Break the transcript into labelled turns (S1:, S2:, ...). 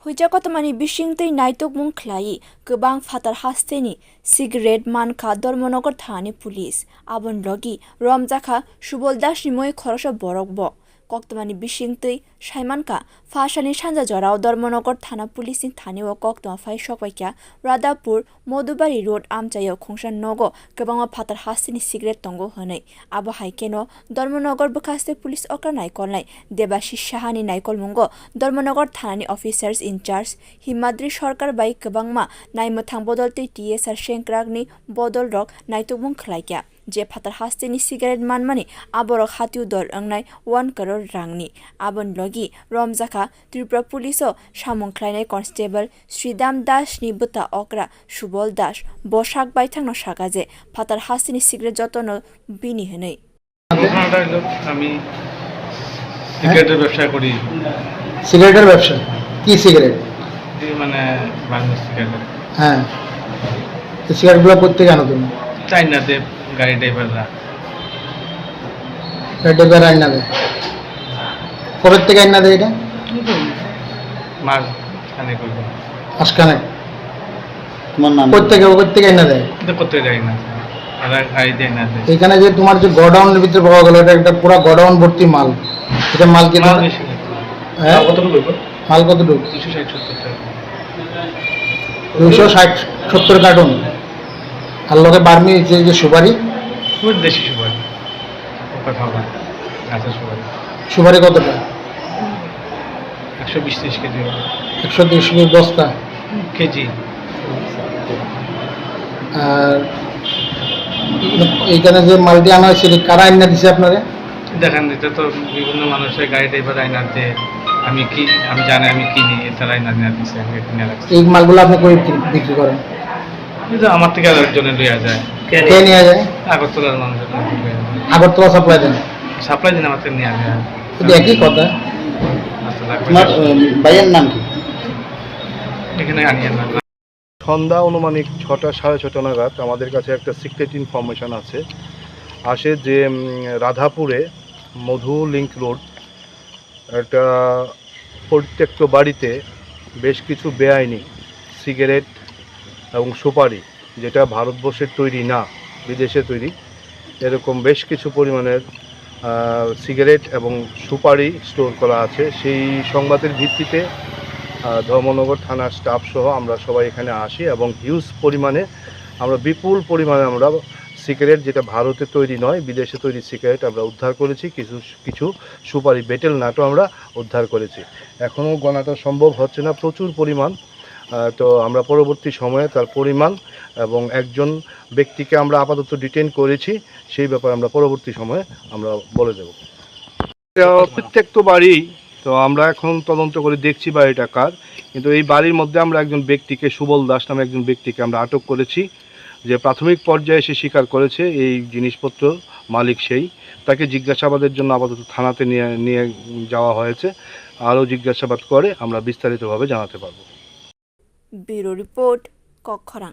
S1: Huijakotmani bisingtei naitok mung khlai kebang fatar hasteni cigarette manka Dharmanagar thani police abon logi romjakha Suboldas ni moi khorosha borokbo koktmani bisingtei saimanka phashani sanja jorao Dharmanagar thana police ni thani o koktma phai sokwaikya Radhapur Modubari road amchayo khongsan nogo kebang fatar hasteni cigarette tongo hanai abo haikeno Dharmanagar bukhaste police okranai kolnai Debashish Shahani naikol mungo Dharmanagar thani officers in charge Himadri Sarkar bai kebangma naimthang bodoltei TSR Shenkrakni bodol rok naitubung khlaikya je phatar hasteni cigarette manmani aborok hatiu dor angnai 1 crore rangni abon logi romjakha Tripura police o samung khlainai constable Sridam Das ni buta okra Subol Das bosak baithangno sakaje phatar hasteni cigarette jotono bini henei
S2: আমি সিগারেটের ব্যবসা করি।
S3: সিগারেটের ব্যবসা কি cigarette?
S2: মানে Bangla cigarette.
S3: হ্যাঁ, এই সিগারেটগুলো করতে কেন তুমি?
S2: চাইনাতে গাড়ি ড্রাইভাররা
S3: আইনা দেয়। কবে থেকে আইনা দেয় এটা?
S2: মাস খানে করবো।
S3: মাসখানেক। তোমার নাম? কোথেকে আইনা দেয়?
S2: করতে যাই না, ওরা গাড়ি দেয় না।
S3: এখানে যে তোমার যে গোডাউনের ভিতরে পাওয়া গেল, এটা একটা পুরো গোডাউন ভর্তি মাল। এটা মাল কি? হ্যাঁ, কতটুকু? মাল কতটুকু? 260-70 কার্টুন। আর লোকে বার্মি যে সুপারি,
S2: দেশি সুপারি,
S3: সুপারি কতটা?
S2: 120-30 কেজি।
S3: 130 বস্তা
S2: কেজি।
S3: আর এইখানে যে মালটি আনা হয়েছে কারা আইনা দিছে আপনারা?
S2: দেখেন, এটা তো বিভিন্ন মানুষের গাড়ি ড্রাইভার আইনা দেয়। আমি জানি আমি কিনি, তারা আইনা দিচ্ছে, আমি কিনে রাখছি।
S3: এই মালগুলো আপনি কই বিক্রি করেন?
S2: কিন্তু আমার থেকে আরেকজনে লইয়া যায়।
S3: কে নিয়ে যায়?
S2: আগরতলার মানুষের।
S3: আগরতলা সাপ্লাই দেন?
S2: সাপ্লাই দিন আমার থেকে নিয়ে যায়।
S3: একই কথা।
S4: তোমার ভাইয়ের নাম কি?
S2: এখানে আনিয়ে না।
S5: সন্ধ্যা অনুমানিক 6টা-6:30 নাগাদ আমাদের কাছে একটা সিক্রেট ইনফরমেশন আসে যে রাধাপুরে মধু লিঙ্ক রোড একটা পরিত্যক্ত বাড়িতে বেশ কিছু বেআইনি সিগারেট এবং সুপারি, যেটা ভারতবর্ষের তৈরি না, বিদেশে তৈরি, এরকম বেশ কিছু পরিমাণের সিগারেট এবং সুপারি স্টোর করা আছে। সেই সংবাদের ভিত্তিতে ধর্মনগর থানার স্টাফ সহ আমরা সবাই এখানে আসি এবং হিউজ পরিমাণে আমরা বিপুল পরিমাণে আমরা সিগারেট, যেটা ভারতে তৈরি নয়, বিদেশে তৈরি সিগারেট আমরা উদ্ধার করেছি। কিছু সুপারি বেটেল নাটও আমরা উদ্ধার করেছি। এখনও গণাটা সম্ভব হচ্ছে না, প্রচুর পরিমাণ। তো আমরা পরবর্তী সময়ে তার পরিমাণ এবং একজন ব্যক্তিকে আমরা আপাতত ডিটেইন করেছি, সেই ব্যাপারে আমরা পরবর্তী সময়ে আমরা বলে দেব। প্রত্যেকটা বাড়ি তো আমরা এখন তদন্ত করে দেখছি বাড়িটা কার, কিন্তু এই বাড়ির মধ্যে আমরা একজন ব্যক্তিকে, সুবল দাস নামে একজন ব্যক্তিকে আমরা আটক করেছি, যে প্রাথমিক পর্যায়ে সে স্বীকার করেছে এই জিনিসপত্র মালিক সেই। তাকে জিজ্ঞাসাবাদের জন্য আপাতত থানাতে নিয়ে যাওয়া হয়েছে। আরও জিজ্ঞাসাবাদ করে আমরা বিস্তারিতভাবে জানাতে পারব।
S1: Bureau report, কক্ষরাং।